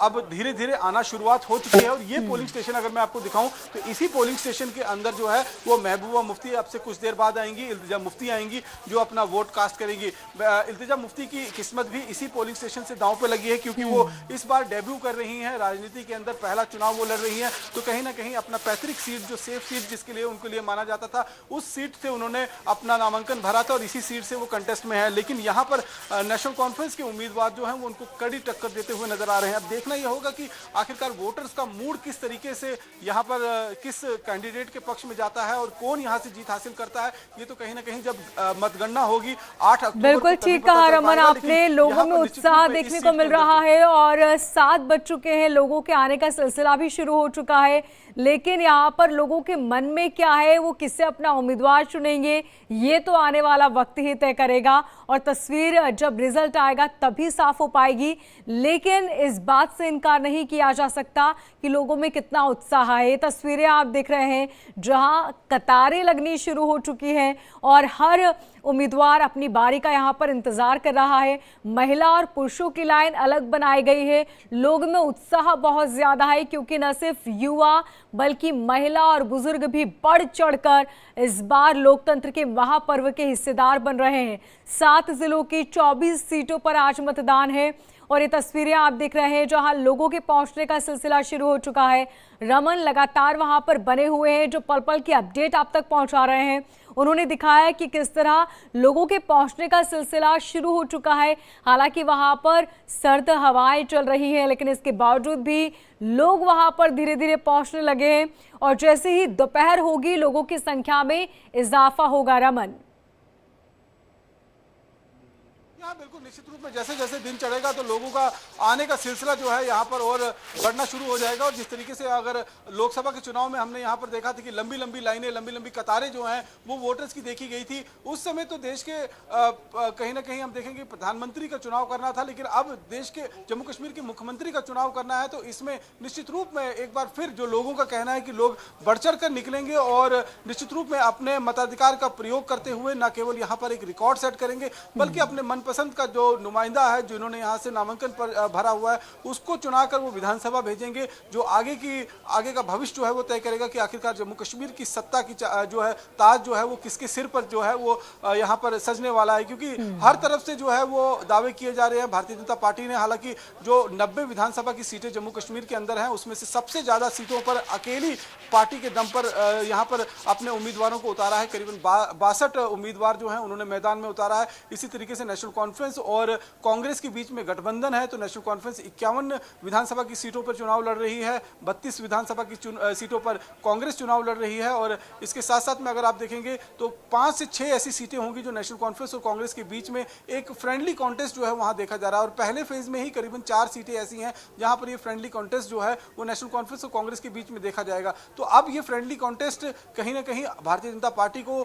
अब धीरे धीरे आना शुरुआत हो चुकी है। और ये पोलिंग स्टेशन अगर मैं आपको दिखाऊं तो इसी पोलिंग स्टेशन के अंदर जो है वो महबूबा मुफ्ती अब से कुछ देर बाद आएंगी, इल्तिजा मुफ्ती आएंगी जो अपना वोट कास्ट करेंगी। इल्तिजा मुफ्ती की किस्मत भी इसी पोलिंग स्टेशन से दांव पे लगी है, क्योंकि वो इस बार डेब्यू कर रही हैं राजनीति के अंदर, पहला चुनाव वो लड़ रही हैं। तो कहीं ना कहीं अपना पैतृक सीट, जो सेफ सीट जिसके लिए उनके लिए माना जाता था, उस सीट से उन्होंने अपना नामांकन भरा था और इसी सीट से वो कंटेस्ट में है। लेकिन यहाँ पर नेशनल कॉन्फ्रेंस के उम्मीदवार जो हैं वो उनको कड़ी टक्कर देते हुए नजर आ रहे हैं। अब देखना यह होगा कि आखिरकार वोटर्स का मूड किस तरीके से यहाँ पर किस कैंडिडेट के पक्ष में जाता है और कौन यहाँ से जीत हासिल करता है। ये तो कहीं ना कहीं जब मतगणना होगी 8 अक्टूबर, बिल्कुल ठीक कहा रमन आपने। लोगों में उत्साह देखने को मिल रहा है और 7 बज चुके हैं, लोगों के आने का सिलसिला भी शुरू हो चुका है। लेकिन यहाँ पर लोगों के मन में क्या है, वो किससे अपना उम्मीदवार चुनेंगे, ये तो आने वाला वक्त ही तय करेगा और तस्वीर जब रिजल्ट आएगा तभी साफ हो पाएगी। लेकिन इस बात से इनकार नहीं किया जा सकता कि लोगों में कितना उत्साह है। ये तस्वीरें आप देख रहे हैं जहाँ कतारें लगनी शुरू हो चुकी हैं और हर उम्मीदवार अपनी बारी का यहाँ पर इंतजार कर रहा है। महिला और पुरुषों की लाइन अलग बनाई गई है। लोग में उत्साह बहुत ज्यादा है, क्योंकि न सिर्फ युवा बल्कि महिला और बुजुर्ग भी बढ़ चढ़कर इस बार लोकतंत्र के महापर्व के हिस्सेदार बन रहे हैं। 7 जिलों की 24 सीटों पर आज मतदान है और ये तस्वीरें आप देख रहे हैं जहां लोगों के पहुंचने का सिलसिला शुरू हो चुका है। रमन लगातार वहां पर बने हुए हैं जो पल पल की अपडेट आप तक पहुंचा रहे हैं। उन्होंने दिखाया कि किस तरह लोगों के पहुंचने का सिलसिला शुरू हो चुका है। हालांकि वहां पर सर्द हवाएं चल रही हैं, लेकिन इसके बावजूद भी लोग वहां पर धीरे धीरे पहुंचने लगे हैं और जैसे ही दोपहर होगी लोगों की संख्या में इजाफा होगा। रमन, हाँ बिल्कुल, निश्चित रूप में जैसे जैसे दिन चढ़ेगा तो लोगों का आने का सिलसिला जो है यहाँ पर और बढ़ना शुरू हो जाएगा। और जिस तरीके से अगर लोकसभा के चुनाव में हमने यहाँ पर देखा था कि लंबी लंबी लाइनें, लंबी लंबी कतारें जो हैं वो वोटर्स की देखी गई थी, उस समय तो देश के कहीं ना कहीं हम देखेंगे प्रधानमंत्री का चुनाव करना था। लेकिन अब देश के जम्मू कश्मीर के मुख्यमंत्री का चुनाव करना है, तो इसमें निश्चित रूप में एक बार फिर जो लोगों का कहना है कि लोग बढ़ चढ़ कर निकलेंगे और निश्चित रूप में अपने मताधिकार का प्रयोग करते हुए न केवल यहाँ पर एक रिकॉर्ड सेट करेंगे बल्कि अपने मनपसंद का जो नुमाइंदा है, जिन्होंने यहाँ से नामांकन पर भरा हुआ है, उसको चुनाकर वो विधानसभा भेजेंगे, जो आगे का भविष्य जो है वो तय करेगा कि आखिरकार जम्मू कश्मीर की सत्ता की जो है ताज जो है वो किसके सिर पर जो है वो यहाँ पर सजने वाला है। क्योंकि हर तरफ से जो है वो दावे किए जा रहे हैं। भारतीय जनता पार्टी ने हालांकि जो 90 विधानसभा की सीटें जम्मू कश्मीर के अंदर हैं, उसमें से सबसे ज्यादा सीटों पर अकेली पार्टी के दम पर यहाँ पर अपने उम्मीदवारों को उतारा है। करीबन 62 उम्मीदवार जो है उन्होंने मैदान में उतारा है। इसी तरीके से नेशनल कॉन्फ्रेंस और कांग्रेस के बीच में गठबंधन है, तो नेशनल कॉन्फ्रेंस 51 विधानसभा की सीटों पर चुनाव लड़ रही है, 32 विधानसभा की सीटों पर कांग्रेस चुनाव लड़ रही है। और इसके साथ साथ में अगर आप देखेंगे तो 5 से 6 ऐसी सीटें होंगी जो नेशनल कॉन्फ्रेंस और कांग्रेस के बीच में एक फ्रेंडली कॉन्टेस्ट जो है वहां देखा जा रहा है। और पहले फेज में ही करीबन 4 सीटें ऐसी हैं जहां पर ये फ्रेंडली कॉन्टेस्ट जो है वो नेशनल कॉन्फ्रेंस और कांग्रेस के बीच में देखा जाएगा। तो अब ये फ्रेंडली कॉन्टेस्ट कहीं ना कहीं भारतीय जनता पार्टी को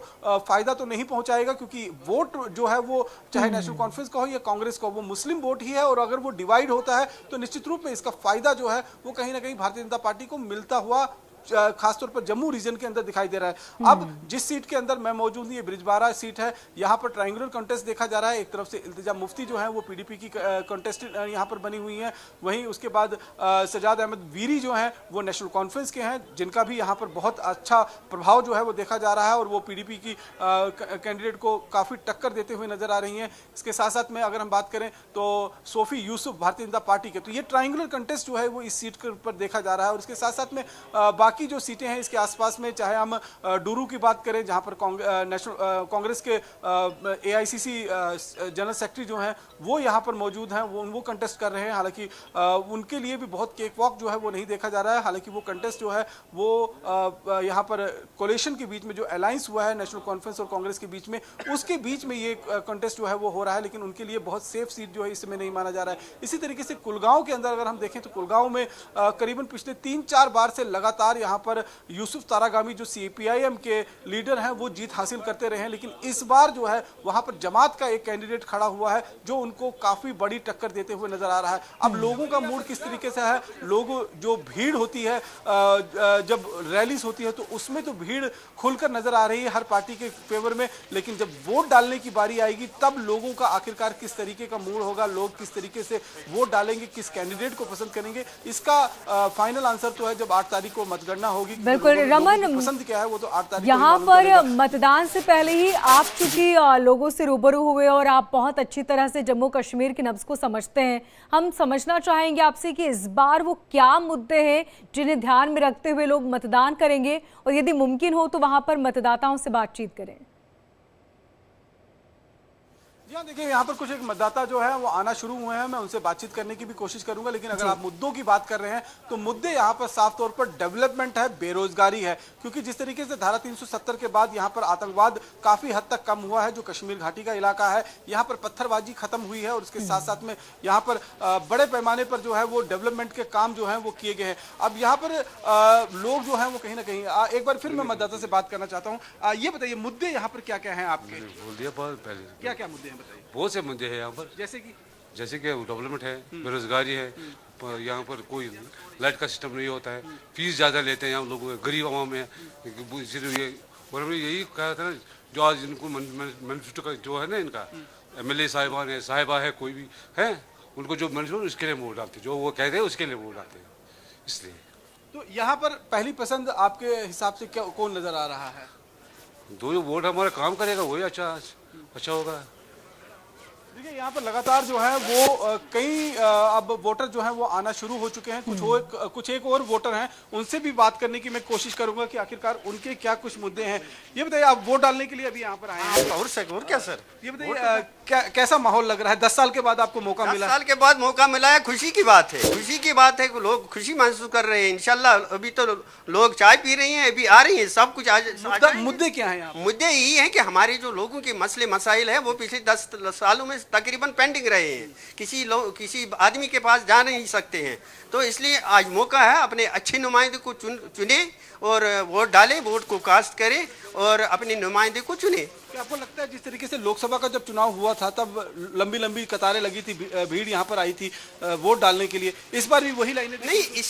फायदा तो नहीं पहुंचाएगा, क्योंकि वोट जो है वो चाहे नेशनल कॉन्फ्रेंस का हो या कांग्रेस का, वो मुस्लिम वोट ही है। और अगर वो डिवाइड होता है तो निश्चित रूप में इसका फायदा जो है वो कहीं ना कहीं भारतीय जनता पार्टी को मिलता हुआ खासतौर पर जम्मू रीजन के अंदर दिखाई दे रहा है। अब जिस सीट के अंदर मैं मौजूद हूं, ये ब्रिजबारा सीट है, यहाँ पर ट्रायंगुलर कॉन्टेस्ट देखा जा रहा है। एक तरफ से इल्तिजा मुफ्ती जो है वो पीडीपी की कॉन्टेस्टेंट यहाँ पर बनी हुई हैं, वहीं उसके बाद सजाद अहमद वीरी जो हैं वो नेशनल कॉन्फ्रेंस के हैं, जिनका भी यहाँ पर बहुत अच्छा प्रभाव जो है वो देखा जा रहा है और वो पीडीपी की कैंडिडेट को काफ़ी टक्कर देते हुए नजर आ रही हैं। इसके साथ साथ में अगर हम बात करें तो सोफी यूसुफ भारतीय जनता पार्टी के, तो ये ट्रायंगुलर कॉन्टेस्ट जो है वो इस सीट के ऊपर देखा जा रहा है। और इसके साथ साथ में बाकी जो सीटें हैं इसके आसपास में, चाहे हम डूरू की बात करें जहां पर नेशनल कांग्रेस के एआईसीसी जनरल सेक्रेटरी जो हैं वो यहां पर मौजूद हैं, वो कंटेस्ट कर रहे हैं। हालांकि उनके लिए भी बहुत केक वॉक जो है वो नहीं देखा जा रहा है। हालांकि वो कंटेस्ट जो है वो यहां पर कोलिशन के बीच में जो अलायंस हुआ है नेशनल कॉन्फ्रेंस और कांग्रेस के बीच में, उसके बीच में ये कंटेस्ट जो है वो हो रहा है। लेकिन उनके लिए बहुत सेफ सीट जो है इस समय नहीं माना जा रहा है। इसी तरीके से कुलगांव के अंदर अगर हम देखें तो कुलगांव में करीबन पिछले 3-4 बार से लगातार बार यहाँ पर यूसुफ तारागामी जो CPIM के लीडर हैं वो जीत हासिल करते रहे हैं, लेकिन इस बार जो है वहाँ पर जमात का एक कैंडिडेट खड़ा हुआ है जो उनको काफ़ी बड़ी टक्कर देते हुए नजर आ रहा है। अब लोगों का मूड किस तरीके से है, लोग जो भीड़ होती है जब रैलीज होती है तो उसमें तो भीड़ खुलकर नजर आ रही है हर पार्टी के फेवर में, लेकिन जब वोट डालने की बारी आएगी तब लोगों का आखिरकार किस तरीके का मूड होगा, लोग किस तरीके से वोट डालेंगे, किस कैंडिडेट को पसंद करेंगे, इसका फाइनल आंसर तो है जब 8 तारीख को मतगणना होगी। बिल्कुल रमन, पसंद क्या है वो तो 8 तारीख यहाँ पर मतदान से पहले ही आप चूंकि लोगों से रूबरू हुए और आप बहुत अच्छी तरह से जम्मू कश्मीर की नब्ज को समझते हैं, हम समझना चाहेंगे आपसे कि इस बार वो क्या मुद्दे हैं जिन्हें ध्यान में रखते हुए लोग मतदान करेंगे और यदि मुमकिन हो तो वहां पर मतदाताओं से बातचीत करें। जी हाँ, देखिए यहाँ पर कुछ एक मतदाता जो है वो आना शुरू हुए हैं, मैं उनसे बातचीत करने की भी कोशिश करूंगा, लेकिन अगर आप मुद्दों की बात कर रहे हैं तो मुद्दे यहाँ पर साफ तौर पर डेवलपमेंट है, बेरोजगारी है, क्योंकि जिस तरीके से धारा 370 के बाद यहाँ पर आतंकवाद काफी हद तक कम हुआ है, जो कश्मीर घाटी का इलाका है यहाँ पर पत्थरबाजी खत्म हुई है और उसके साथ साथ में यहाँ पर बड़े पैमाने पर जो है वो डेवलपमेंट के काम जो है वो किए गए हैं। अब यहाँ पर लोग जो है वो कहीं ना कहीं एक बार फिर मैं मतदाता से बात करना चाहता हूँ, ये बताइए मुद्दे यहाँ पर क्या क्या है आपके? बोल दिया पहले, क्या क्या मुद्दे हैं बताइए। बहुत से मुद्दे हैं यहाँ पर, जैसे कि डेवलपमेंट है, बेरोजगारी है, यहाँ पर कोई लाइट का सिस्टम नहीं होता है, फीस ज़्यादा लेते हैं यहाँ लोगों गरीब आवाम में, इसीलिए यही कहा था ना, जो आज इनको मैनिफेस्टो का जो है ना इनका MLA साहिबान है, साहिबा है, कोई भी है, उनको जो मैनिफेस्टो उसके लिए वोट डालते, जो वो कहते हैं उसके लिए वोट डालते हैं। इसलिए तो यहाँ पर पहली पसंद आपके हिसाब से क्या कौन नजर आ रहा है? जो वोट हमारा काम करेगा वही अच्छा होगा। देखिए यहाँ पर लगातार जो है वो कई अब वोटर जो हैं वो आना शुरू हो चुके हैं, कुछ एक और वोटर हैं, उनसे भी बात करने की मैं कोशिश करूंगा कि आखिरकार उनके क्या कुछ मुद्दे हैं। ये बताइए, आप वोट डालने के लिए अभी यहाँ पर आए हैं? और क्या सर, ये बताइए कैसा माहौल लग रहा है? 10 साल के बाद आपको मौका मिला? 10 साल के बाद मौका मिला है, खुशी की बात है, खुशी की बात है कि लोग खुशी महसूस कर रहे हैं। इंशाल्लाह अभी तो लोग चाय पी रही हैं, अभी आ रही हैं, सब कुछ आज मुद्दे क्या है? मुद्दे यही है कि हमारे जो लोगों के मसले मसाइल है वो पिछले 10 सालों में तकरीबन पेंडिंग रहे हैं, किसी आदमी के पास जा नहीं सकते हैं, तो इसलिए आज मौका है अपने अच्छे नुमाइंदे को चुने और वोट डालें, वोट को कास्ट करें और अपने नुमाइंदे को चुने। क्या आपको लगता है जिस तरीके से लोकसभा का जब चुनाव हुआ था तब लंबी लंबी कतारें लगी थी, भीड़ यहाँ पर आई थी वोट डालने के लिए, इस बार भी वही लाइनें? नहीं,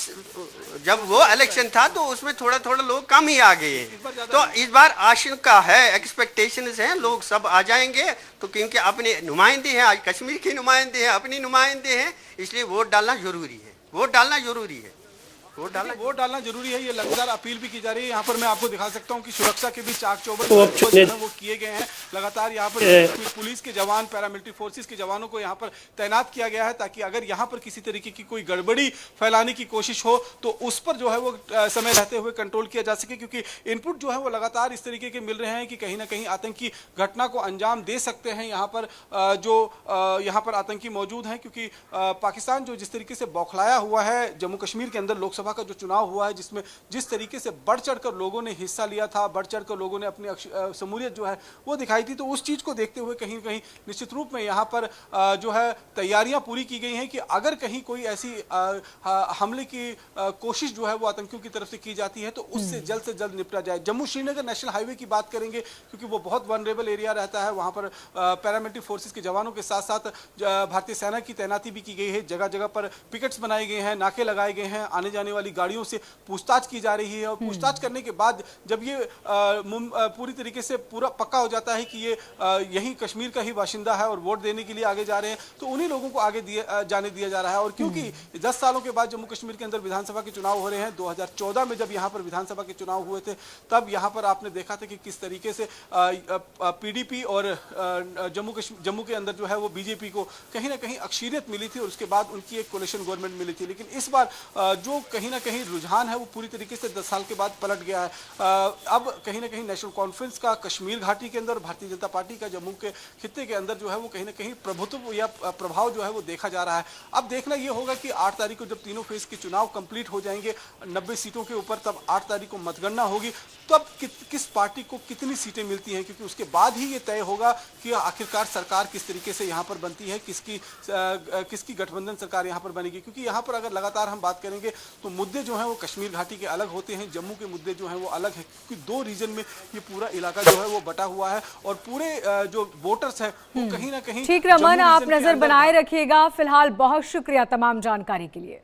जब वो इलेक्शन था तो उसमें थोड़ा लोग कम ही आ गए, तो इस बार आशंका है, एक्सपेक्टेशंस हैं, लोग सब आ जाएंगे, तो क्योंकि अपने नुमाइंदे हैं, आज कश्मीर के नुमाइंदे हैं, अपने नुमाइंदे हैं, इसलिए वोट डालना जरूरी है, वोट डालना जरूरी है, वोट डालना जरूरी है। ये लगातार अपील भी की जा रही है। यहाँ पर मैं आपको दिखा सकता हूँ कि सुरक्षा के भी चाक चौबंद वो किए गए हैं। लगातार यहाँ पर पुलिस के जवान, पैरामिलिट्री फोर्सेस के जवानों को यहाँ पर तैनात किया गया है ताकि अगर यहाँ पर किसी तरीके की कोई गड़बड़ी फैलाने की कोशिश हो तो उस पर जो है वो समय रहते हुए कंट्रोल किया जा सके, क्योंकि इनपुट जो है वो लगातार इस तरीके के मिल रहे हैं कि कहीं ना कहीं आतंकी घटना को अंजाम दे सकते हैं यहाँ पर जो यहाँ पर आतंकी मौजूद हैं, क्योंकि पाकिस्तान जो जिस तरीके से बौखलाया हुआ है जम्मू कश्मीर के अंदर लोकसभा का जो चुनाव हुआ है, जिसमें जिस तरीके से बढ़ चढ़कर लोगों ने हिस्सा लिया था, बढ़ चढ़कर लोगों ने अपनी शमूलियत जो है वो दिखाई थी, तो उस चीज को देखते हुए कहीं कहीं निश्चित रूप में यहाँ पर जो है तैयारियां पूरी की गई हैं कि अगर कहीं कोई ऐसी हमले की कोशिश जो है वो आतंकियों की तरफ से की जाती है तो उससे जल्द से जल्द निपटा जाए। जम्मू श्रीनगर नेशनल हाईवे की बात करेंगे क्योंकि वो बहुत वनरेबल एरिया रहता है, वहां पर पैरामिलिट्री फोर्सेस के जवानों के साथ साथ भारतीय सेना की तैनाती भी की गई है, जगह जगह पर पिकेट्स बनाए गए हैं, नाके लगाए गए हैं, आने जाने वाली गाड़ियों से पूछताछ की जा रही है और पूछताछ करने के बाद जब ये पूरी तरीके से पूरा पक्का हो जाता है कि ये यही कश्मीर का ही बाशिंदा है और वोट देने के लिए आगे जा रहे हैं तो उन्हीं लोगों को आगे जाने दिया जा रहा है। और क्योंकि 10 सालों के बाद जम्मू कश्मीर के अंदर विधानसभा के चुनाव हो रहे हैं, 2014 में जब यहाँ पर विधानसभा के चुनाव हुए थे तब यहाँ पर आपने देखा था कि किस तरीके से PDP और जम्मू के अंदर जो है वो BJP को कहीं ना कहीं अक्सरियत मिली थी और उसके बाद उनकी एक कोलिशन गवर्नमेंट मिली थी। लेकिन इस बार जो कहीं ना कहीं रुझान है वो पूरी तरीके से 10 साल के बाद पलट गया है। अब कहीं ना कहीं नेशनल कॉन्फ्रेंस का कश्मीर घाटी के अंदर, भारतीय जनता पार्टी का जम्मू के खित्ते के अंदर जो है वो कहीं ना कहीं प्रभुत्व या प्रभाव जो है वो देखा जा रहा है। अब देखना ये होगा कि 8 तारीख को जब तीनों फेज के चुनाव कंप्लीट हो जाएंगे 90 सीटों के ऊपर, तब 8 तारीख को मतगणना होगी, तब किस पार्टी को कितनी सीटें मिलती हैं, क्योंकि उसके बाद ही ये तय होगा कि आखिरकार सरकार किस तरीके से यहाँ पर बनती है, किसकी गठबंधन सरकार यहाँ पर बनेगी। क्योंकि यहाँ पर अगर लगातार हम बात करेंगे तो मुद्दे जो हैं वो कश्मीर घाटी के अलग होते हैं, जम्मू के मुद्दे जो हैं वो अलग है, क्योंकि 2 रीजन में ये पूरा इलाका जो है वो बटा हुआ है और पूरे जो वोटर्स है वो कहीं ना कहीं। ठीक रमन, आप नजर बनाए रखिएगा। फिलहाल बहुत शुक्रिया तमाम जानकारी के लिए।